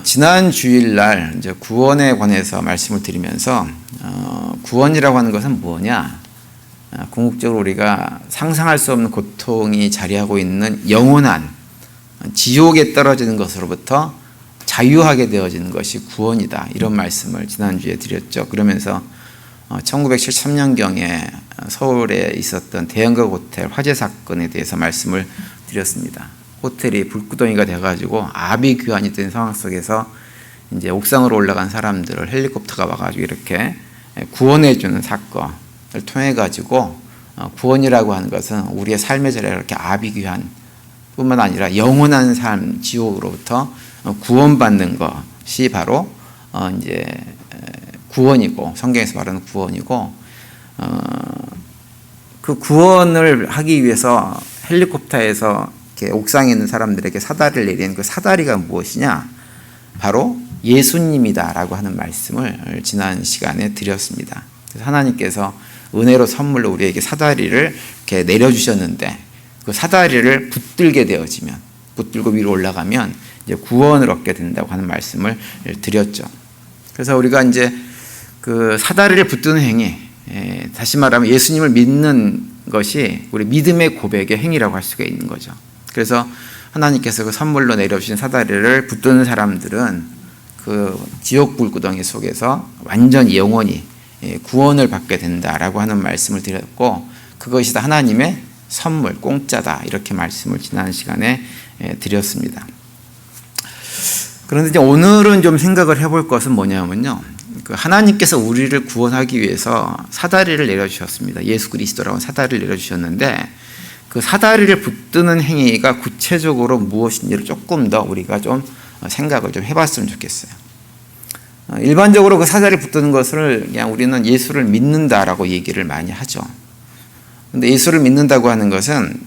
지난 주일날 이제 구원에 관해서 말씀을 드리면서 구원이라고 하는 것은 뭐냐? 궁극적으로 우리가 상상할 수 없는 고통이 자리하고 있는 영원한 지옥에 떨어지는 것으로부터 자유하게 되어지는 것이 구원이다. 이런 말씀을 지난주에 드렸죠. 그러면서 1973년경에 서울에 있었던 대형가 호텔 화재 사건에 대해서 말씀을 드렸습니다. 호텔이 불구덩이가 돼가지고 아비규환이 된 상황 속에서 이제 옥상으로 올라간 사람들을 헬리콥터가 와가지고 이렇게 구원해주는 사건을 통해 가지고 구원이라고 하는 것은 우리의 삶의 자리에 이렇게 아비규환 뿐만 아니라 영원한 삶 지옥으로부터 구원받는 것이 바로 이제 구원이고, 성경에서 말하는 구원이고, 그 구원을 하기 위해서 헬리콥터에서 이렇게 옥상에 있는 사람들에게 사다리를 내리는 그 사다리가 무엇이냐? 바로 예수님이다라고 하는 말씀을 지난 시간에 드렸습니다. 그래서 하나님께서 은혜로 선물로 우리에게 사다리를 이렇게 내려주셨는데, 그 사다리를 붙들게 되어지면, 붙들고 위로 올라가면 이제 구원을 얻게 된다고 하는 말씀을 드렸죠. 그래서 우리가 이제 그 사다리를 붙드는 행위, 다시 말하면 예수님을 믿는 것이 우리 믿음의 고백의 행위라고 할 수가 있는 거죠. 그래서 하나님께서 그 선물로 내려주신 사다리를 붙드는 사람들은 그 지옥 불구덩이 속에서 완전히 영원히 구원을 받게 된다라고 하는 말씀을 드렸고, 그것이 다 하나님의 선물, 공짜다, 이렇게 말씀을 지난 시간에 드렸습니다. 그런데 이제 오늘은 좀 생각을 해볼 것은 뭐냐면요, 그 하나님께서 우리를 구원하기 위해서 사다리를 내려주셨습니다. 예수 그리스도라고 사다리를 내려주셨는데, 그 사다리를 붙드는 행위가 구체적으로 무엇인지를 조금 더 우리가 좀 생각을 좀 해봤으면 좋겠어요. 일반적으로 그 사다리 붙드는 것을 그냥 우리는 예수를 믿는다라고 얘기를 많이 하죠. 근데 예수를 믿는다고 하는 것은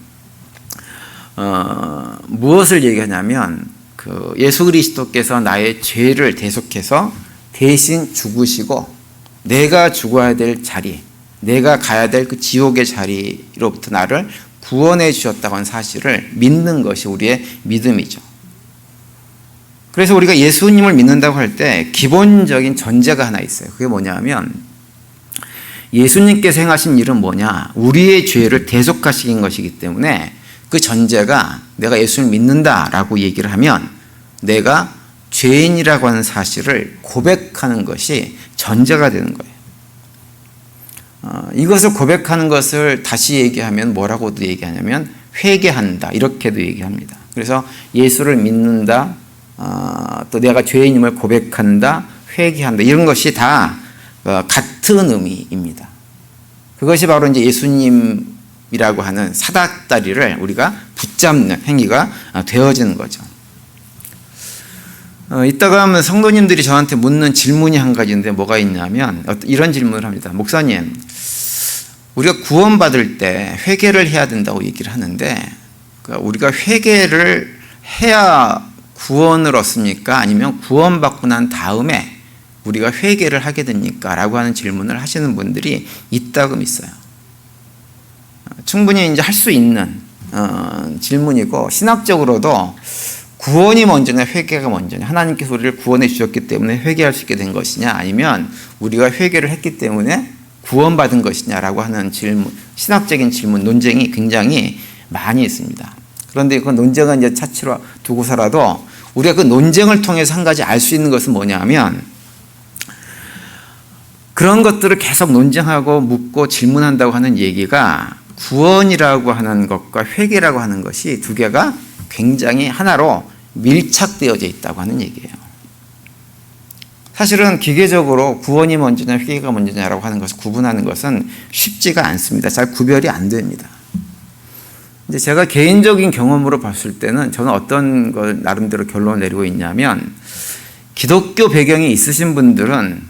무엇을 얘기하냐면, 그 예수 그리스도께서 나의 죄를 대속해서 대신 죽으시고 내가 죽어야 될 자리, 내가 가야 될 그 지옥의 자리로부터 나를 구원해 주셨다고 하는 사실을 믿는 것이 우리의 믿음이죠. 그래서 우리가 예수님을 믿는다고 할 때 기본적인 전제가 하나 있어요. 그게 뭐냐면, 예수님께서 행하신 일은 뭐냐? 우리의 죄를 대속하신 것이기 때문에 그 전제가, 내가 예수를 믿는다라고 얘기를 하면 내가 죄인이라고 하는 사실을 고백하는 것이 전제가 되는 거예요. 이것을 고백하는 것을 다시 얘기하면 뭐라고도 얘기하냐면 회개한다, 이렇게도 얘기합니다. 그래서 예수를 믿는다, 또 내가 죄인임을 고백한다, 회개한다, 이런 것이 다 같은 의미입니다. 그것이 바로 이제 예수님이라고 하는 사다리를 우리가 붙잡는 행위가 되어지는 거죠. 이따가 하면 성도님들이 저한테 묻는 질문이 한 가지인데 뭐가 있냐면, 이런 질문을 합니다. 목사님, 우리가 구원받을 때 회개를 해야 된다고 얘기를 하는데, 우리가 회개를 해야 구원을 얻습니까? 아니면 구원받고 난 다음에 우리가 회개를 하게 됩니까? 라고 하는 질문을 하시는 분들이 있다금 있어요. 충분히 이제 할 수 있는 질문이고, 신학적으로도 구원이 먼저냐 회개가 먼저냐, 하나님께서 우리를 구원해 주셨기 때문에 회개할 수 있게 된 것이냐, 아니면 우리가 회개를 했기 때문에 구원받은 것이냐라고 하는 질문, 신학적인 질문, 논쟁이 굉장히 많이 있습니다. 그런데 그 논쟁은 이제 차치로 두고서라도 우리가 그 논쟁을 통해서 한 가지 알 수 있는 것은 뭐냐면, 그런 것들을 계속 논쟁하고 묻고 질문한다고 하는 얘기가 구원이라고 하는 것과 회개라고 하는 것이 두 개가 굉장히 하나로 밀착되어져 있다고 하는 얘기예요. 사실은 기계적으로 구원이 먼저냐 회개가 먼저냐라고 하는 것을 구분하는 것은 쉽지가 않습니다. 잘 구별이 안 됩니다. 근데 제가 개인적인 경험으로 봤을 때는 저는 어떤 걸 나름대로 결론을 내리고 있냐면, 기독교 배경이 있으신 분들은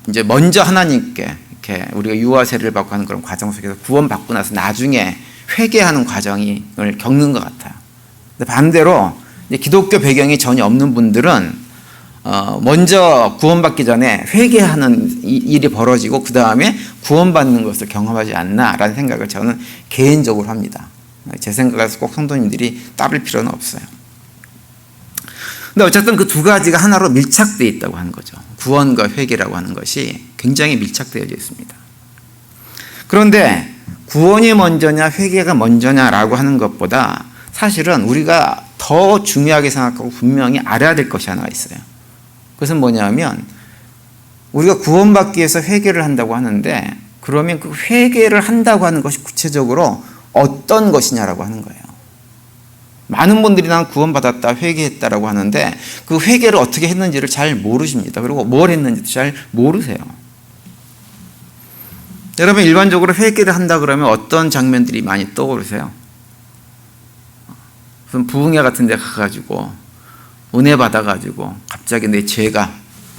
이제 먼저 하나님께 이렇게 우리가 유아 세례를 받고 하는 그런 과정 속에서 구원받고 나서 나중에 회개하는 과정을 겪는 것 같아요. 근데 반대로 이제 기독교 배경이 전혀 없는 분들은 먼저 구원받기 전에 회개하는 일이 벌어지고 그 다음에 구원받는 것을 경험하지 않나라는 생각을 저는 개인적으로 합니다. 제 생각에서 꼭 성도님들이 따를 필요는 없어요. 근데 어쨌든 그 두 가지가 하나로 밀착되어 있다고 하는 거죠. 구원과 회개라고 하는 것이 굉장히 밀착되어져 있습니다. 그런데 구원이 먼저냐 회개가 먼저냐라고 하는 것보다 사실은 우리가 더 중요하게 생각하고 분명히 알아야 될 것이 하나 있어요. 그것은 뭐냐면 우리가 구원받기 위해서 회개를 한다고 하는데 그러면 그 회개를 한다고 하는 것이 구체적으로 어떤 것이냐라고 하는 거예요. 많은 분들이 난 구원받았다 회개했다라고 하는데 그 회개를 어떻게 했는지를 잘 모르십니다. 그리고 뭘 했는지도 잘 모르세요. 여러분 일반적으로 회개를 한다 그러면 어떤 장면들이 많이 떠오르세요? 무슨 부흥회 같은 데 가가지고 은혜 받아가지고 갑자기 내 죄가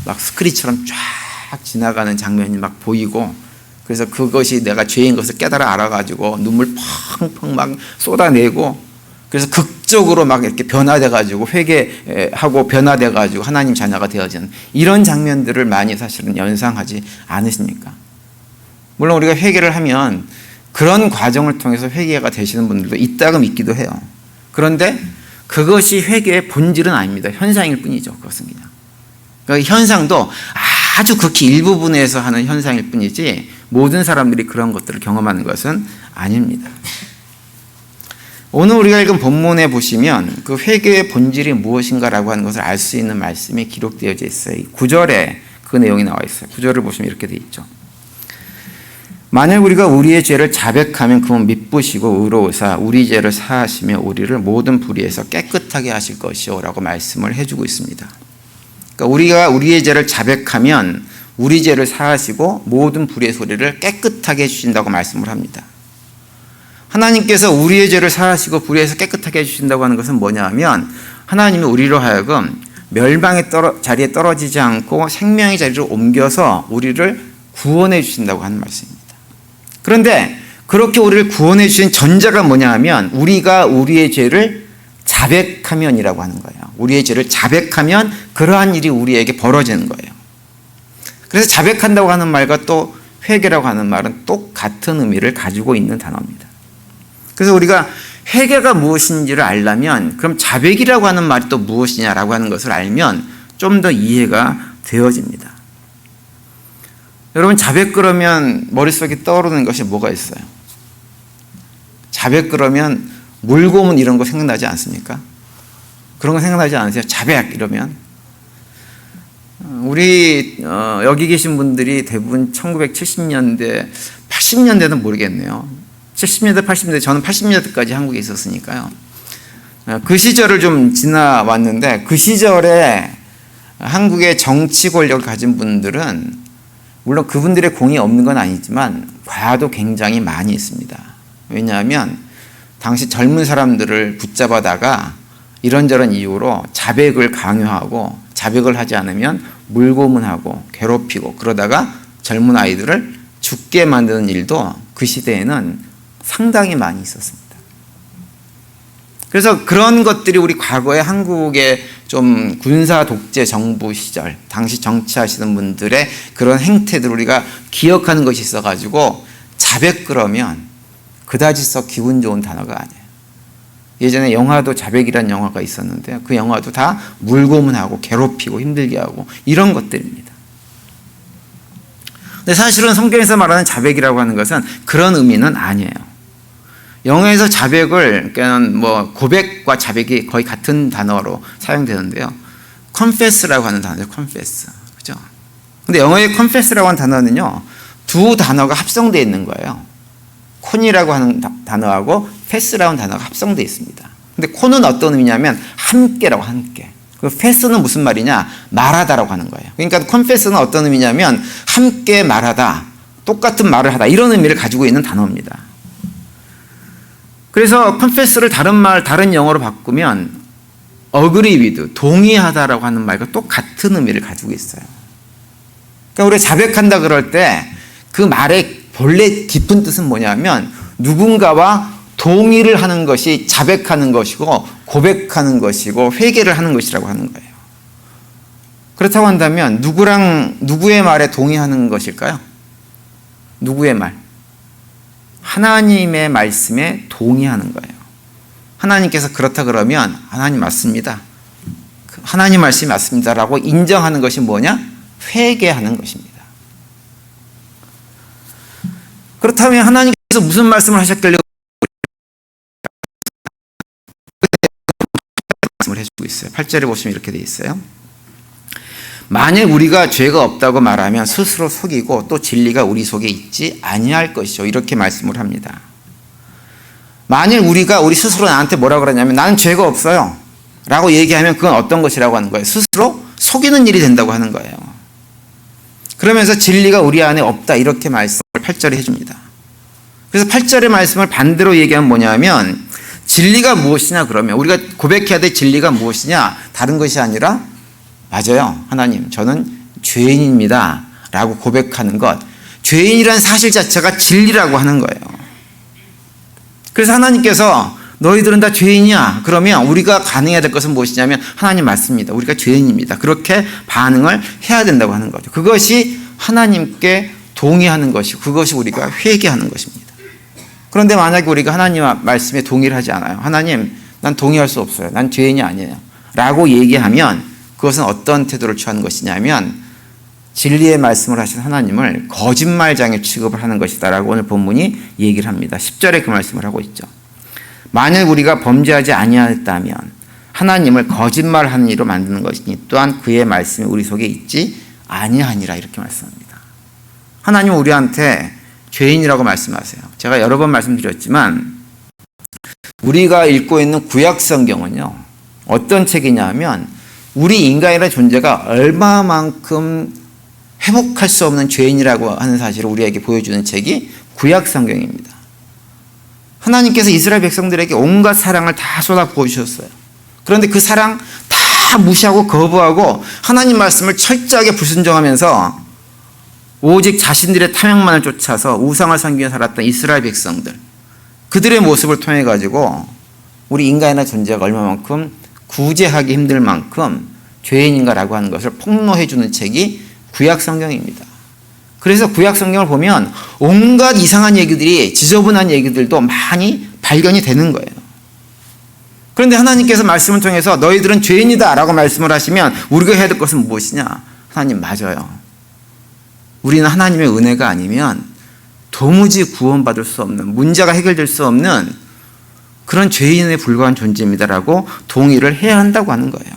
막 스크린처럼 쫙 지나가는 장면이 막 보이고 그래서 그것이 내가 죄인 것을 깨달아 알아가지고 눈물 펑펑 막 쏟아내고 그래서 극적으로 막 이렇게 변화돼가지고 회개하고 변화돼가지고 하나님 자녀가 되어지는 이런 장면들을 많이 사실은 연상하지 않으십니까? 물론 우리가 회개를 하면 그런 과정을 통해서 회개가 되시는 분들도 있다고 믿기도 해요. 그런데 그것이 회개의 본질은 아닙니다. 현상일 뿐이죠. 그것은 그냥. 그러니까 현상도 아주 극히 일부분에서 하는 현상일 뿐이지 모든 사람들이 그런 것들을 경험하는 것은 아닙니다. 오늘 우리가 읽은 본문에 보시면 그 회개의 본질이 무엇인가라고 하는 것을 알 수 있는 말씀이 기록되어져 있어요. 9절에 그 내용이 나와 있어요. 9절을 보시면 이렇게 되어 있죠. 만일 우리가 우리의 죄를 자백하면 그분 미쁘시고 의로우사 우리 죄를 사하시며 우리를 모든 불의에서 깨끗하게 하실 것이요 라고 말씀을 해주고 있습니다. 그러니까 우리가 우리의 죄를 자백하면 우리 죄를 사하시고 모든 불의의 소리를 깨끗하게 해주신다고 말씀을 합니다. 하나님께서 우리의 죄를 사하시고 불의에서 깨끗하게 해주신다고 하는 것은 뭐냐 하면 하나님이 우리로 하여금 멸망의 자리에 떨어지지 않고 생명의 자리로 옮겨서 우리를 구원해 주신다고 하는 말씀입니다. 그런데 그렇게 우리를 구원해 주신 전제가 뭐냐 하면 우리가 우리의 죄를 자백하면이라고 하는 거예요. 우리의 죄를 자백하면 그러한 일이 우리에게 벌어지는 거예요. 그래서 자백한다고 하는 말과 또 회개라고 하는 말은 똑같은 의미를 가지고 있는 단어입니다. 그래서 우리가 회개가 무엇인지를 알려면 그럼 자백이라고 하는 말이 또 무엇이냐라고 하는 것을 알면 좀 더 이해가 되어집니다. 여러분 자백 그러면 머릿속에 떠오르는 것이 뭐가 있어요? 자백 그러면 물고문 이런 거 생각나지 않습니까? 그런 거 생각나지 않으세요? 자백 이러면 우리 여기 계신 분들이 대부분 1970년대 80년대는 모르겠네요. 70년대 80년대 저는 80년대까지 한국에 있었으니까요. 그 시절을 좀 지나왔는데 그 시절에 한국의 정치 권력을 가진 분들은 물론 그분들의 공이 없는 건 아니지만 과도 굉장히 많이 있습니다. 왜냐하면 당시 젊은 사람들을 붙잡아다가 이런저런 이유로 자백을 강요하고 자백을 하지 않으면 물고문하고 괴롭히고 그러다가 젊은 아이들을 죽게 만드는 일도 그 시대에는 상당히 많이 있었습니다. 그래서 그런 것들이 우리 과거에 한국의 좀 군사 독재 정부 시절 당시 정치하시는 분들의 그런 행태들을 우리가 기억하는 것이 있어가지고 자백 그러면 그다지 썩 기분 좋은 단어가 아니에요. 예전에 영화도 자백이라는 영화가 있었는데요. 그 영화도 다 물고문하고 괴롭히고 힘들게 하고 이런 것들입니다. 근데 사실은 성경에서 말하는 자백이라고 하는 것은 그런 의미는 아니에요. 영어에서 자백을 그러니까 뭐 고백과 자백이 거의 같은 단어로 사용되는데요. confess라고 하는 단어죠. confess. 그죠? 근데 영어의 confess라고 하는 단어는요. 두 단어가 합성되어 있는 거예요. 콘이라고 하는 단어하고 패스라고 하는 단어가 합성되어 있습니다. 근데 콘은 어떤 의미냐면 함께라고 함께. 그 패스는 무슨 말이냐? 말하다라고 하는 거예요. 그러니까 confess는 어떤 의미냐면 함께 말하다, 똑같은 말을 하다 이런 의미를 가지고 있는 단어입니다. 그래서 confess를 다른 영어로 바꾸면 agree with, 동의하다라고 하는 말과 똑같은 의미를 가지고 있어요. 그러니까 우리가 자백한다 그럴 때 그 말의 본래 깊은 뜻은 뭐냐면 누군가와 동의를 하는 것이 자백하는 것이고 고백하는 것이고 회개를 하는 것이라고 하는 거예요. 그렇다고 한다면 누구의 말에 동의하는 것일까요? 누구의 말? 하나님의 말씀에 동의하는 거예요. 하나님께서 그렇다 그러면 하나님 맞습니다. 하나님 말씀이 맞습니다라고 인정하는 것이 뭐냐? 회개하는 것입니다. 그렇다면 하나님께서 무슨 말씀을 하셨길래 말씀을 해주고 있어요. 8절에 보시면 이렇게 돼 있어요. 만일 우리가 죄가 없다고 말하면 스스로 속이고 또 진리가 우리 속에 있지 아니할 것이죠. 이렇게 말씀을 합니다. 만일 우리가 우리 스스로 나한테 뭐라고 그러냐면 나는 죄가 없어요 라고 얘기하면 그건 어떤 것이라고 하는 거예요? 스스로 속이는 일이 된다고 하는 거예요. 그러면서 진리가 우리 안에 없다 이렇게 말씀을 8절에 해줍니다. 그래서 8절의 말씀을 반대로 얘기하면 뭐냐면 진리가 무엇이냐 그러면 우리가 고백해야 될 진리가 무엇이냐 다른 것이 아니라 맞아요. 하나님 저는 죄인입니다 라고 고백하는 것, 죄인이라는 사실 자체가 진리라고 하는 거예요. 그래서 하나님께서 너희들은 다 죄인이야 그러면 우리가 반응해야 될 것은 무엇이냐면 하나님 맞습니다. 우리가 죄인입니다. 그렇게 반응을 해야 된다고 하는 거죠. 그것이 하나님께 동의하는 것이고 그것이 우리가 회개하는 것입니다. 그런데 만약에 우리가 하나님 말씀에 동의를 하지 않아요. 하나님 난 동의할 수 없어요. 난 죄인이 아니에요 라고 얘기하면 그것은 어떤 태도를 취하는 것이냐면 진리의 말씀을 하신 하나님을 거짓말장애 취급을 하는 것이다 라고 오늘 본문이 얘기를 합니다. 10절에 그 말씀을 하고 있죠. 만일 우리가 범죄하지 아니하였다면 하나님을 거짓말하는 이로 만드는 것이니 또한 그의 말씀이 우리 속에 있지 아니하니라 이렇게 말씀합니다. 하나님은 우리한테 죄인이라고 말씀하세요. 제가 여러 번 말씀드렸지만 우리가 읽고 있는 구약 성경은요 어떤 책이냐 하면 우리 인간이라는 존재가 얼마만큼 회복할 수 없는 죄인이라고 하는 사실을 우리에게 보여주는 책이 구약 성경입니다. 하나님께서 이스라엘 백성들에게 온갖 사랑을 다 쏟아 부어주셨어요. 그런데 그 사랑 다 무시하고 거부하고 하나님 말씀을 철저하게 불순종하면서 오직 자신들의 탐욕만을 쫓아서 우상을 섬기며 살았던 이스라엘 백성들, 그들의 모습을 통해 가지고 우리 인간이라는 존재가 얼마만큼 구제하기 힘들 만큼 죄인인가라고 하는 것을 폭로해 주는 책이 구약 성경입니다. 그래서 구약 성경을 보면 온갖 이상한 얘기들이 지저분한 얘기들도 많이 발견이 되는 거예요. 그런데 하나님께서 말씀을 통해서 너희들은 죄인이다 라고 말씀을 하시면 우리가 해야 될 것은 무엇이냐? 하나님 맞아요. 우리는 하나님의 은혜가 아니면 도무지 구원받을 수 없는, 문제가 해결될 수 없는 그런 죄인에 불과한 존재입니다 라고 동의를 해야 한다고 하는 거예요.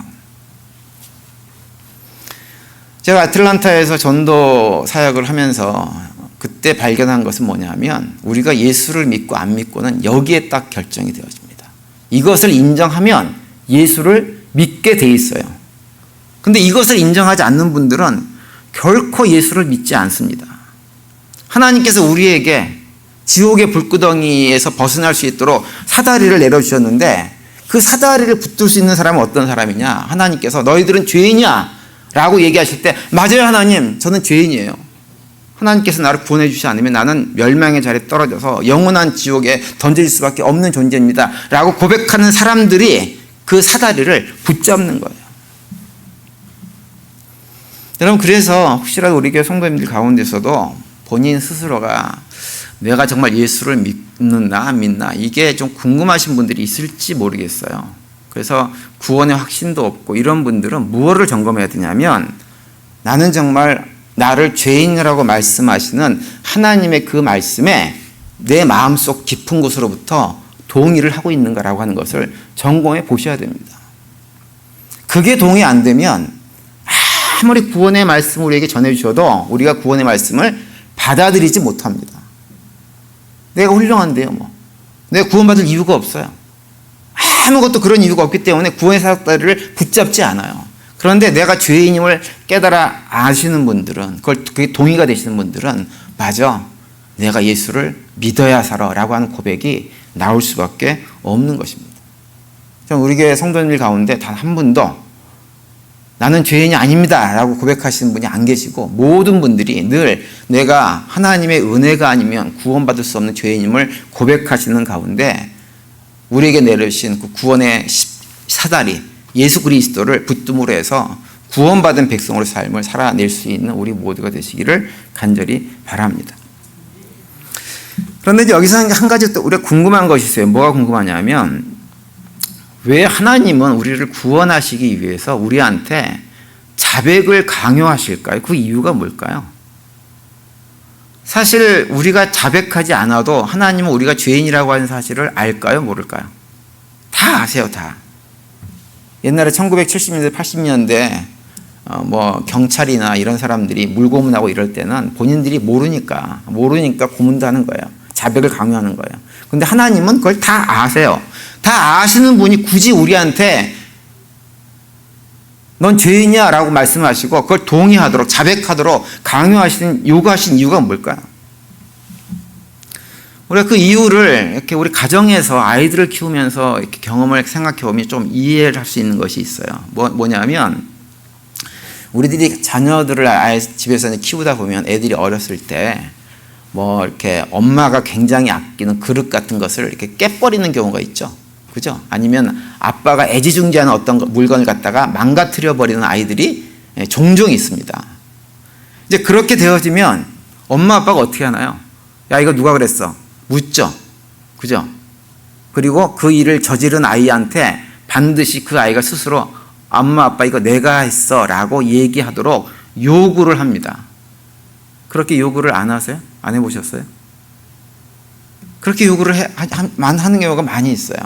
제가 아틀란타에서 전도 사역을 하면서 그때 발견한 것은 뭐냐면 우리가 예수를 믿고 안 믿고는 여기에 딱 결정이 되어집니다. 이것을 인정하면 예수를 믿게 돼 있어요. 근데 이것을 인정하지 않는 분들은 결코 예수를 믿지 않습니다. 하나님께서 우리에게 지옥의 불구덩이에서 벗어날 수 있도록 사다리를 내려주셨는데 그 사다리를 붙들 수 있는 사람은 어떤 사람이냐? 하나님께서 너희들은 죄인이야 라고 얘기하실 때 맞아요 하나님 저는 죄인이에요. 하나님께서 나를 구원해 주시지 않으면 나는 멸망의 자리에 떨어져서 영원한 지옥에 던질 수밖에 없는 존재입니다 라고 고백하는 사람들이 그 사다리를 붙잡는 거예요. 여러분 그래서 혹시라도 우리 교회 성도님들 가운데서도 본인 스스로가 내가 정말 예수를 믿는다 안 믿나 이게 좀 궁금하신 분들이 있을지 모르겠어요. 그래서 구원의 확신도 없고 이런 분들은 무엇을 점검해야 되냐면 나는 정말 나를 죄인이라고 말씀하시는 하나님의 그 말씀에 내 마음속 깊은 곳으로부터 동의를 하고 있는가라고 하는 것을 점검해 보셔야 됩니다. 그게 동의 안 되면 아무리 구원의 말씀을 우리에게 전해주셔도 우리가 구원의 말씀을 받아들이지 못합니다. 내가 훌륭한데요 뭐. 내가 구원받을 이유가 없어요. 아무것도 그런 이유가 없기 때문에 구원의 사다리를 붙잡지 않아요. 그런데 내가 죄인임을 깨달아 아시는 분들은 그게 동의가 되시는 분들은 맞아 내가 예수를 믿어야 살아 라고 하는 고백이 나올 수밖에 없는 것입니다. 우리 교회 성도님들 가운데 단 한 분도 나는 죄인이 아닙니다 라고 고백하시는 분이 안 계시고 모든 분들이 늘 내가 하나님의 은혜가 아니면 구원받을 수 없는 죄인임을 고백하시는 가운데 우리에게 내려주신 그 구원의 사다리 예수 그리스도를 붙듦으로 해서 구원받은 백성으로 삶을 살아낼 수 있는 우리 모두가 되시기를 간절히 바랍니다. 그런데 여기서 한 가지 또 우리가 궁금한 것이 있어요. 뭐가 궁금하냐면 왜 하나님은 우리를 구원하시기 위해서 우리한테 자백을 강요하실까요? 그 이유가 뭘까요? 사실 우리가 자백하지 않아도 하나님은 우리가 죄인이라고 하는 사실을 알까요? 모를까요? 다 아세요, 다. 옛날에 1970년대, 80년대 경찰이나 이런 사람들이 물고문하고 이럴 때는 본인들이 모르니까 고문도 하는 거예요. 자백을 강요하는 거예요. 근데 하나님은 그걸 다 아세요. 다 아시는 분이 굳이 우리한테 넌 죄인이야 라고 말씀하시고 그걸 동의하도록 자백하도록 요구하신 이유가 뭘까요? 우리가 그 이유를 이렇게 우리 가정에서 아이들을 키우면서 이렇게 경험을 생각해 보면 좀 이해를 할 수 있는 것이 있어요. 뭐냐면 우리들이 자녀들을 아예 집에서 키우다 보면 애들이 어렸을 때 이렇게 엄마가 굉장히 아끼는 그릇 같은 것을 이렇게 깨버리는 경우가 있죠. 그죠? 아니면 아빠가 애지중지하는 어떤 물건을 갖다가 망가뜨려 버리는 아이들이 종종 있습니다. 이제 그렇게 되어지면 엄마 아빠가 어떻게 하나요? 야, 이거 누가 그랬어? 묻죠. 그죠? 그리고 그 일을 저지른 아이한테 반드시 그 아이가 스스로 엄마 아빠 이거 내가 했어 라고 얘기하도록 요구를 합니다. 그렇게 요구를 안 하세요? 안 해보셨어요? 그렇게 요구를 하는 경우가 많이 있어요.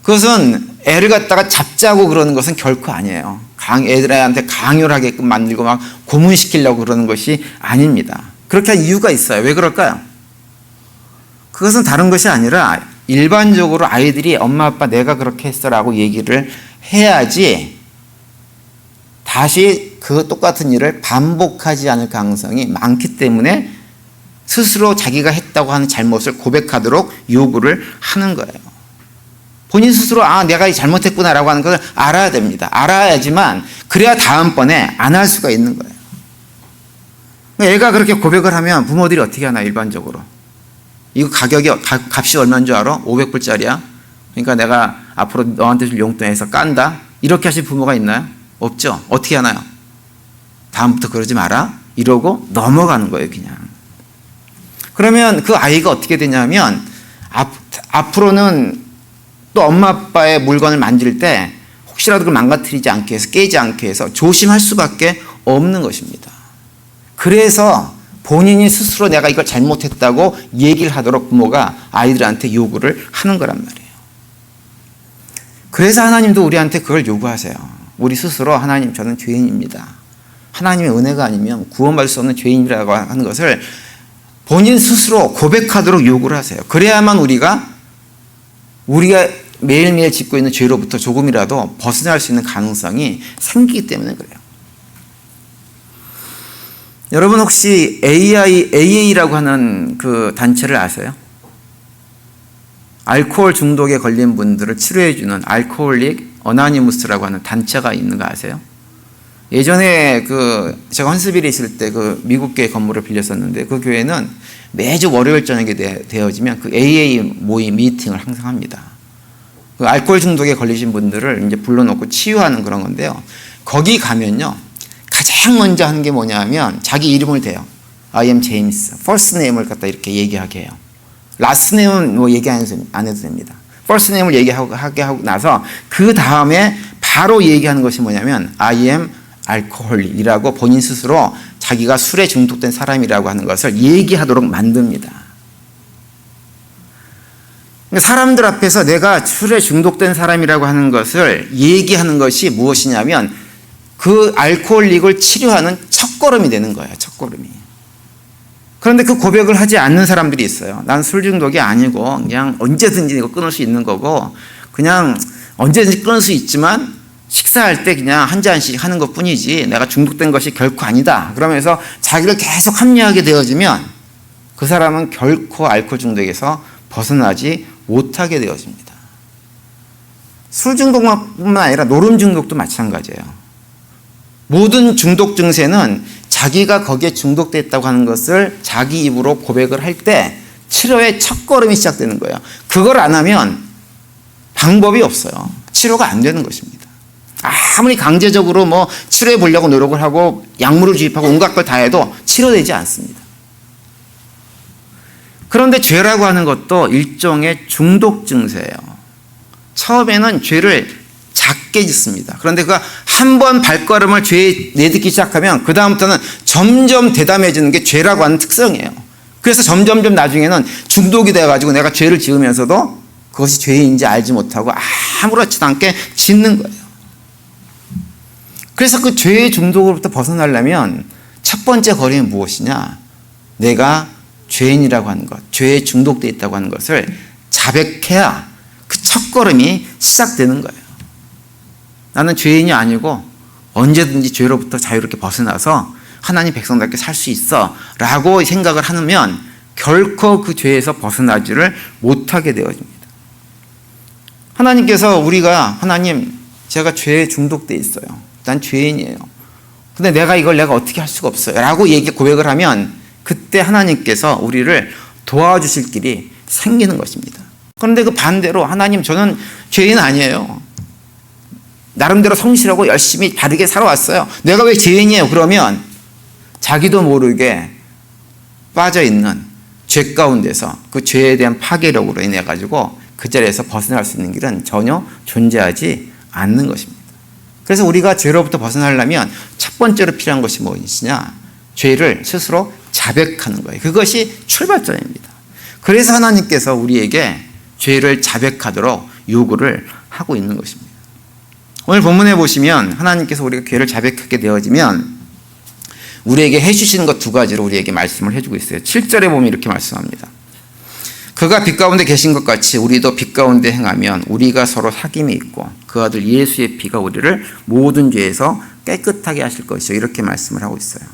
그것은 애를 갖다가 잡자고 그러는 것은 결코 아니에요. 애들한테 강요를 하게끔 만들고 막 고문시키려고 그러는 것이 아닙니다. 그렇게 한 이유가 있어요. 왜 그럴까요? 그것은 다른 것이 아니라 일반적으로 아이들이 엄마 아빠 내가 그렇게 했어라고 얘기를 해야지 다시 그 똑같은 일을 반복하지 않을 가능성이 많기 때문에 스스로 자기가 했다고 하는 잘못을 고백하도록 요구를 하는 거예요. 본인 스스로 내가 잘못했구나라고 하는 것을 알아야 됩니다. 알아야지만 그래야 다음번에 안 할 수가 있는 거예요. 애가 그렇게 고백을 하면 부모들이 어떻게 하나 일반적으로. 이거 값이 얼마인 줄 알아? 500불짜리야. 그러니까 내가 앞으로 너한테 줄 용돈에서 깐다. 이렇게 하실 부모가 있나요? 없죠. 어떻게 하나요? 다음부터 그러지 마라. 이러고 넘어가는 거예요, 그냥. 그러면 그 아이가 어떻게 되냐면 앞으로는 또 엄마 아빠의 물건을 만질 때 혹시라도 그걸 망가뜨리지 않게 해서 깨지 않게 해서 조심할 수밖에 없는 것입니다. 그래서 본인이 스스로 내가 이걸 잘못했다고 얘기를 하도록 부모가 아이들한테 요구를 하는 거란 말이에요. 그래서 하나님도 우리한테 그걸 요구하세요. 우리 스스로 하나님 저는 죄인입니다. 하나님의 은혜가 아니면 구원받을 수 없는 죄인이라고 하는 것을 본인 스스로 고백하도록 요구를 하세요. 그래야만 우리가 매일매일 짓고 있는 죄로부터 조금이라도 벗어날 수 있는 가능성이 생기기 때문에 그래요. 여러분 혹시 AA라고 하는 그 단체를 아세요? 알코올 중독에 걸린 분들을 치료해주는 알코올릭 어나니무스라고 하는 단체가 있는 거 아세요? 예전에 제가 헌스빌에 있을 때 그 미국 교회 건물을 빌렸었는데 그 교회는 매주 월요일 저녁에 되어지면 그 AA 모임 미팅을 항상 합니다. 그 알코올 중독에 걸리신 분들을 이제 불러놓고 치유하는 그런 건데요. 거기 가면요. 가장 먼저 하는 게 뭐냐면 자기 이름을 대요. I am James. first name을 갖다 이렇게 얘기하게 해요. last name은 얘기 안 해도 됩니다. first name을 얘기하게 하고 나서 그 다음에 바로 얘기하는 것이 뭐냐면 I am alcoholic이라고 본인 스스로 자기가 술에 중독된 사람이라고 하는 것을 얘기하도록 만듭니다. 사람들 앞에서 내가 술에 중독된 사람이라고 하는 것을 얘기하는 것이 무엇이냐면 그 알코올릭을 치료하는 첫걸음이 되는 거예요. 첫걸음이. 그런데 그 고백을 하지 않는 사람들이 있어요. 난 술 중독이 아니고 그냥 언제든지 이거 끊을 수 있는 거고 그냥 언제든지 끊을 수 있지만 식사할 때 그냥 한 잔씩 하는 것 뿐이지 내가 중독된 것이 결코 아니다. 그러면서 자기를 계속 합리화하게 되어지면 그 사람은 결코 알코올 중독에서 벗어나지 못하게 되어집니다. 술 중독뿐만 아니라 노름 중독도 마찬가지예요. 모든 중독 증세는 자기가 거기에 중독됐다고 하는 것을 자기 입으로 고백을 할 때 치료의 첫걸음이 시작되는 거예요. 그걸 안 하면 방법이 없어요. 치료가 안 되는 것입니다. 아무리 강제적으로 치료해 보려고 노력을 하고 약물을 주입하고 온갖 걸 다 해도 치료되지 않습니다. 그런데 죄라고 하는 것도 일종의 중독 증세예요. 처음에는 죄를 작게 짓습니다. 그런데 그 한 번 발걸음을 죄에 내딛기 시작하면 그 다음부터는 점점 대담해지는 게 죄라고 하는 특성이에요. 그래서 점점점 나중에는 중독이 돼가지고 내가 죄를 지으면서도 그것이 죄인지 알지 못하고 아무렇지도 않게 짓는 거예요. 그래서 그 죄의 중독으로부터 벗어나려면 첫 번째 거리는 무엇이냐? 내가 죄인이라고 하는 것, 죄에 중독되어 있다고 하는 것을 자백해야 그 첫 걸음이 시작되는 거예요. 나는 죄인이 아니고 언제든지 죄로부터 자유롭게 벗어나서 하나님 백성답게 살 수 있어 라고 생각을 하면 결코 그 죄에서 벗어나지를 못하게 되어집니다. 하나님께서 하나님 제가 죄에 중독되어 있어요. 난 죄인이에요. 근데 내가 어떻게 할 수가 없어요 라고 고백을 하면 그때 하나님께서 우리를 도와주실 길이 생기는 것입니다. 그런데 그 반대로 하나님 저는 죄인 아니에요. 나름대로 성실하고 열심히 바르게 살아왔어요. 내가 왜 죄인이에요? 그러면 자기도 모르게 빠져있는 죄 가운데서 그 죄에 대한 파괴력으로 인해 가지고 그 자리에서 벗어날 수 있는 길은 전혀 존재하지 않는 것입니다. 그래서 우리가 죄로부터 벗어나려면 첫 번째로 필요한 것이 무엇이냐? 죄를 스스로 자백하는 거예요. 그것이 출발점입니다. 그래서 하나님께서 우리에게 죄를 자백하도록 요구를 하고 있는 것입니다. 오늘 본문에 보시면 하나님께서 우리가 죄를 자백하게 되어지면 우리에게 해주시는 것 두 가지로 우리에게 말씀을 해주고 있어요. 7절에 보면 이렇게 말씀합니다. 그가 빛 가운데 계신 것 같이 우리도 빛 가운데 행하면 우리가 서로 사귐이 있고 그 아들 예수의 피가 우리를 모든 죄에서 깨끗하게 하실 것이요. 이렇게 말씀을 하고 있어요.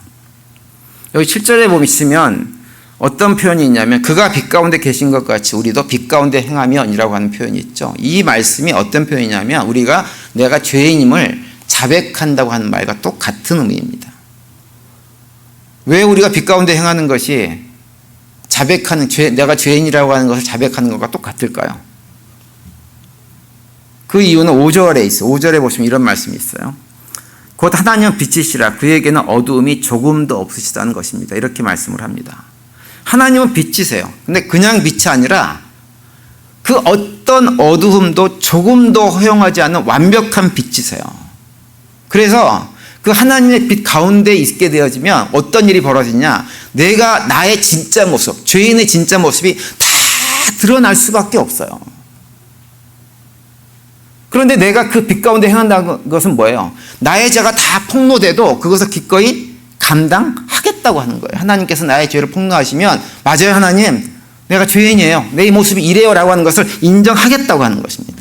여기 7절에 보시면 어떤 표현이 있냐면 그가 빛 가운데 계신 것 같이 우리도 빛 가운데 행하면이라고 하는 표현이 있죠. 이 말씀이 어떤 표현이냐면 내가 죄인임을 자백한다고 하는 말과 똑같은 의미입니다. 왜 우리가 빛 가운데 행하는 것이 내가 죄인이라고 하는 것을 자백하는 것과 똑같을까요? 그 이유는 5절에 있어요. 5절에 보시면 이런 말씀이 있어요. 곧 하나님은 빛이시라 그에게는 어두움이 조금도 없으시다는 것입니다. 이렇게 말씀을 합니다. 하나님은 빛이세요. 근데 그냥 빛이 아니라 그 어떤 어두움도 조금도 허용하지 않는 완벽한 빛이세요. 그래서 그 하나님의 빛 가운데 있게 되어지면 어떤 일이 벌어지냐? 나의 진짜 모습, 죄인의 진짜 모습이 다 드러날 수밖에 없어요. 그런데 내가 그 빛 가운데 행한다는 것은 뭐예요? 나의 죄가 다 폭로돼도 그것을 기꺼이 감당하겠다고 하는 거예요. 하나님께서 나의 죄를 폭로하시면 맞아요 하나님 내가 죄인이에요. 내 모습이 이래요 라고 하는 것을 인정하겠다고 하는 것입니다.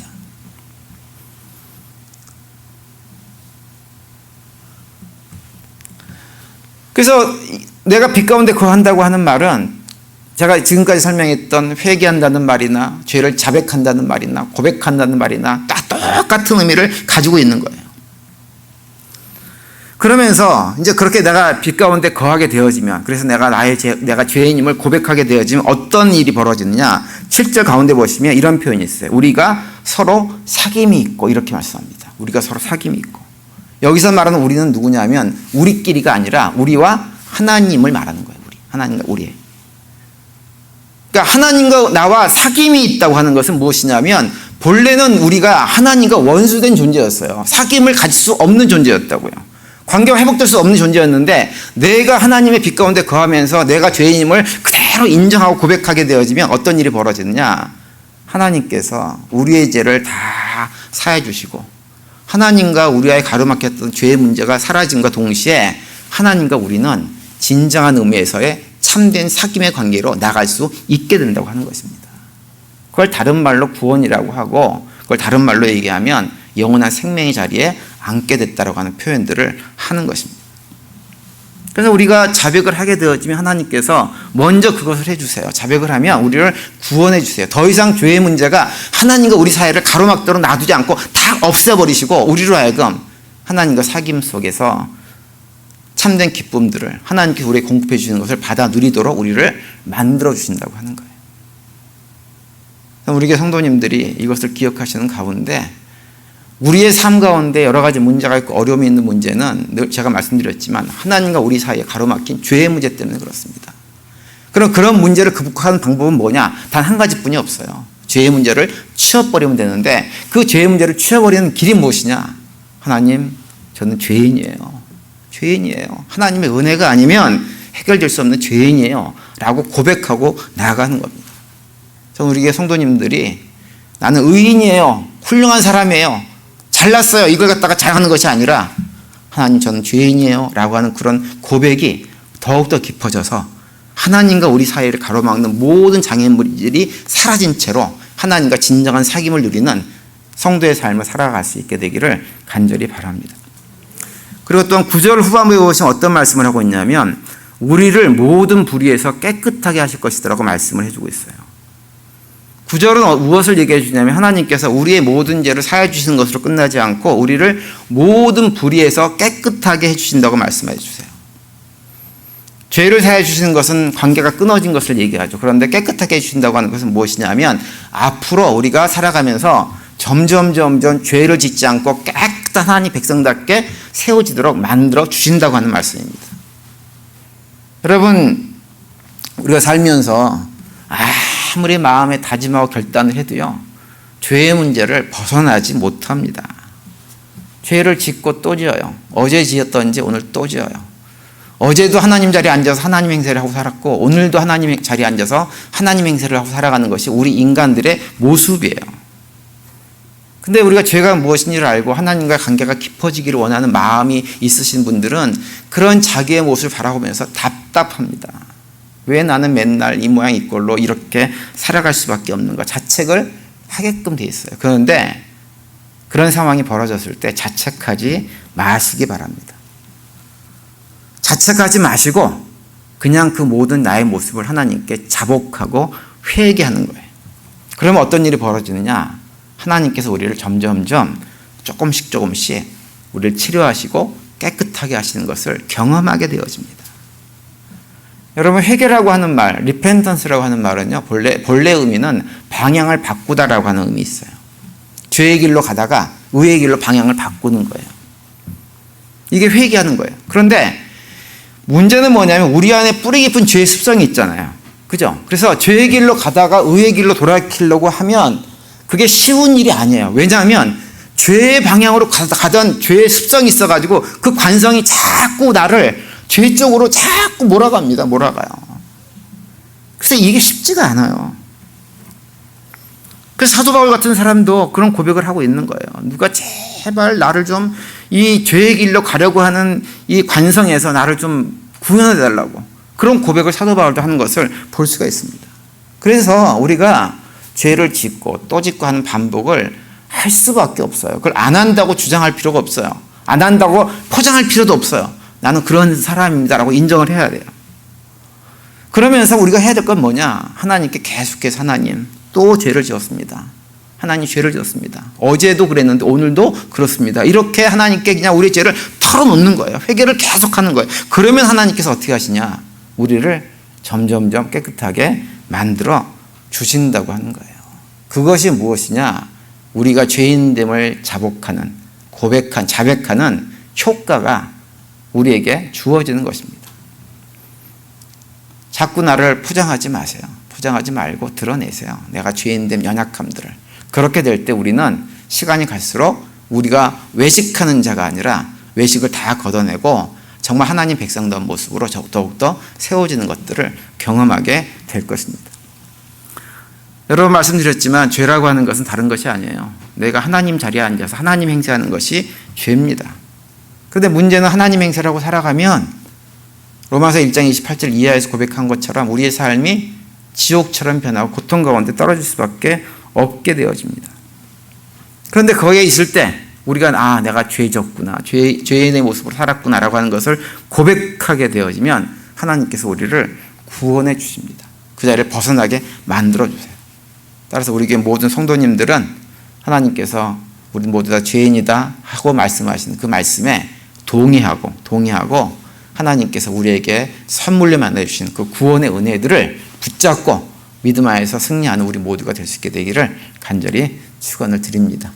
그래서 내가 빛 가운데 거한다고 하는 말은 제가 지금까지 설명했던 회개한다는 말이나 죄를 자백한다는 말이나 고백한다는 말이나 다 똑같은 의미를 가지고 있는 거예요. 그러면서 이제 그렇게 내가 빛 가운데 거하게 되어지면 그래서 내가 죄인임을 고백하게 되어지면 어떤 일이 벌어지느냐? 7절 가운데 보시면 이런 표현이 있어요. 우리가 서로 사귐이 있고 이렇게 말씀합니다. 우리가 서로 사귐이 있고 여기서 말하는 우리는 누구냐면 우리끼리가 아니라 우리와 하나님을 말하는 거예요. 하나님과 우리. 그러니까 하나님과 나와 사귐이 있다고 하는 것은 무엇이냐면 본래는 우리가 하나님과 원수된 존재였어요. 사귐을 가질 수 없는 존재였다고요. 관계가 회복될 수 없는 존재였는데 내가 하나님의 빛 가운데 거하면서 내가 죄인임을 그대로 인정하고 고백하게 되어지면 어떤 일이 벌어지느냐? 하나님께서 우리의 죄를 다 사해 주시고 하나님과 우리와의 가로막혔던 죄의 문제가 사라짐과 동시에 하나님과 우리는 진정한 의미에서의 참된 사귐의 관계로 나갈 수 있게 된다고 하는 것입니다. 그걸 다른 말로 구원이라고 하고 그걸 다른 말로 얘기하면 영원한 생명의 자리에 앉게 됐다라고 하는 표현들을 하는 것입니다. 그래서 우리가 자백을 하게 되어지면 하나님께서 먼저 그것을 해주세요. 자백을 하면 우리를 구원해 주세요. 더 이상 죄의 문제가 하나님과 우리 사이를 가로막도록 놔두지 않고 다 없애버리시고 우리로 하여금 하나님과 사귐 속에서 참된 기쁨들을 하나님께서 우리에게 공급해 주시는 것을 받아 누리도록 우리를 만들어 주신다고 하는 거예요. 우리 교회 성도님들이 이것을 기억하시는 가운데 우리의 삶 가운데 여러 가지 문제가 있고 어려움이 있는 문제는 늘 제가 말씀드렸지만 하나님과 우리 사이에 가로막힌 죄의 문제 때문에 그렇습니다. 그럼 그런 문제를 극복하는 방법은 뭐냐? 단 한 가지뿐이 없어요. 죄의 문제를 치워버리면 되는데 그 죄의 문제를 치워버리는 길이 무엇이냐? 하나님, 저는 죄인이에요. 죄인이에요. 하나님의 은혜가 아니면 해결될 수 없는 죄인이에요. 라고 고백하고 나아가는 겁니다. 저는 우리 교회 성도님들이 나는 의인이에요. 훌륭한 사람이에요. 잘났어요. 이걸 갖다가 자랑하는 것이 아니라 하나님, 저는 죄인이에요. 라고 하는 그런 고백이 더욱더 깊어져서 하나님과 우리 사이를 가로막는 모든 장애물들이 사라진 채로 하나님과 진정한 사귐을 누리는 성도의 삶을 살아갈 수 있게 되기를 간절히 바랍니다. 그리고 또한 9절 후반부에 보시면 어떤 말씀을 하고 있냐면 우리를 모든 불의에서 깨끗하게 하실 것이라고 말씀을 해주고 있어요. 9절은 무엇을 얘기해 주냐면 하나님께서 우리의 모든 죄를 사해 주시는 것으로 끝나지 않고 우리를 모든 불의에서 깨끗하게 해주신다고 말씀해 주세요. 죄를 사해 주시는 것은 관계가 끊어진 것을 얘기하죠. 그런데 깨끗하게 해주신다고 하는 것은 무엇이냐면 앞으로 우리가 살아가면서 점점 죄를 짓지 않고 깨끗한 하나님 백성답게 세워지도록 만들어 주신다고 하는 말씀입니다. 여러분, 우리가 살면서 아무리 마음에 다짐하고 결단을 해도요, 죄의 문제를 벗어나지 못합니다. 죄를 짓고 또 지어요. 어제 지었던지 오늘 또 지어요. 어제도 하나님 자리에 앉아서 하나님 행세를 하고 살았고 오늘도 하나님 자리에 앉아서 하나님 행세를 하고 살아가는 것이 우리 인간들의 모습이에요. 근데 우리가 죄가 무엇인지를 알고 하나님과 관계가 깊어지기를 원하는 마음이 있으신 분들은 그런 자기의 모습을 바라보면서 답답합니다. 왜 나는 맨날 이 모양 이 꼴로 이렇게 살아갈 수밖에 없는가? 자책을 하게끔 돼 있어요. 그런데 그런 상황이 벌어졌을 때 자책하지 마시기 바랍니다. 자책하지 마시고 그냥 그 모든 나의 모습을 하나님께 자복하고 회개하는 거예요. 그러면 어떤 일이 벌어지느냐? 하나님께서 우리를 점점점 조금씩 우리를 치료하시고 깨끗하게 하시는 것을 경험하게 되어집니다. 여러분, 회개라고 하는 말, 리펜턴스라고 하는 말은요, 본래 의미는 방향을 바꾸다라고 하는 의미 있어요. 죄의 길로 가다가 의의 길로 방향을 바꾸는 거예요. 이게 회개하는 거예요. 그런데 문제는 뭐냐면 우리 안에 뿌리 깊은 죄의 습성이 있잖아요. 그죠? 그래서 죄의 길로 가다가 의의 길로 돌아가려고 하면 그게 쉬운 일이 아니에요. 왜냐하면 죄의 방향으로 가던 죄의 습성이 있어가지고 그 관성이 자꾸 나를 죄 쪽으로 자꾸 몰아갑니다. 몰아가요. 그래서 이게 쉽지가 않아요. 그래서 사도 바울 같은 사람도 그런 고백을 하고 있는 거예요. 누가 제발 나를 좀 이 죄의 길로 가려고 하는 이 관성에서 나를 좀 구원해 달라고, 그런 고백을 사도 바울도 하는 것을 볼 수가 있습니다. 그래서 우리가 죄를 짓고 또 짓고 하는 반복을 할 수밖에 없어요. 그걸 안 한다고 주장할 필요가 없어요. 안 한다고 포장할 필요도 없어요. 나는 그런 사람입니다라고 인정을 해야 돼요. 그러면서 우리가 해야 될 건 뭐냐? 하나님께 계속해서 하나님, 또 죄를 지었습니다. 하나님, 죄를 지었습니다. 어제도 그랬는데 오늘도 그렇습니다. 이렇게 하나님께 그냥 우리의 죄를 털어놓는 거예요. 회개를 계속하는 거예요. 그러면 하나님께서 어떻게 하시냐? 우리를 점점점 깨끗하게 만들어 주신다고 하는 거예요. 그것이 무엇이냐? 우리가 죄인됨을 자복하는, 자백하는 효과가 우리에게 주어지는 것입니다. 자꾸 나를 포장하지 마세요. 포장하지 말고 드러내세요. 내가 죄인됨, 연약함들을. 그렇게 될 때 우리는 시간이 갈수록 우리가 외식하는 자가 아니라 외식을 다 걷어내고 정말 하나님 백성다운 모습으로 더욱더 세워지는 것들을 경험하게 될 것입니다. 여러 번 말씀드렸지만 죄라고 하는 것은 다른 것이 아니에요. 내가 하나님 자리에 앉아서 하나님 행세하는 것이 죄입니다. 그런데 문제는 하나님 행세라고 살아가면 로마서 1장 28절 이하에서 고백한 것처럼 우리의 삶이 지옥처럼 변하고 고통 가운데 떨어질 수밖에 없게 되어집니다. 그런데 거기에 있을 때 우리가 내가 죄졌구나, 죄인의 모습으로 살았구나라고 하는 것을 고백하게 되어지면 하나님께서 우리를 구원해 주십니다. 그 자리를 벗어나게 만들어 주세요. 따라서 우리 교회 모든 성도님들은 하나님께서 우리 모두 다 죄인이다 하고 말씀하시는 그 말씀에 동의하고 하나님께서 우리에게 선물로 만나주신 그 구원의 은혜들을 붙잡고 믿음 안에서 승리하는 우리 모두가 될 수 있게 되기를 간절히 축원을 드립니다.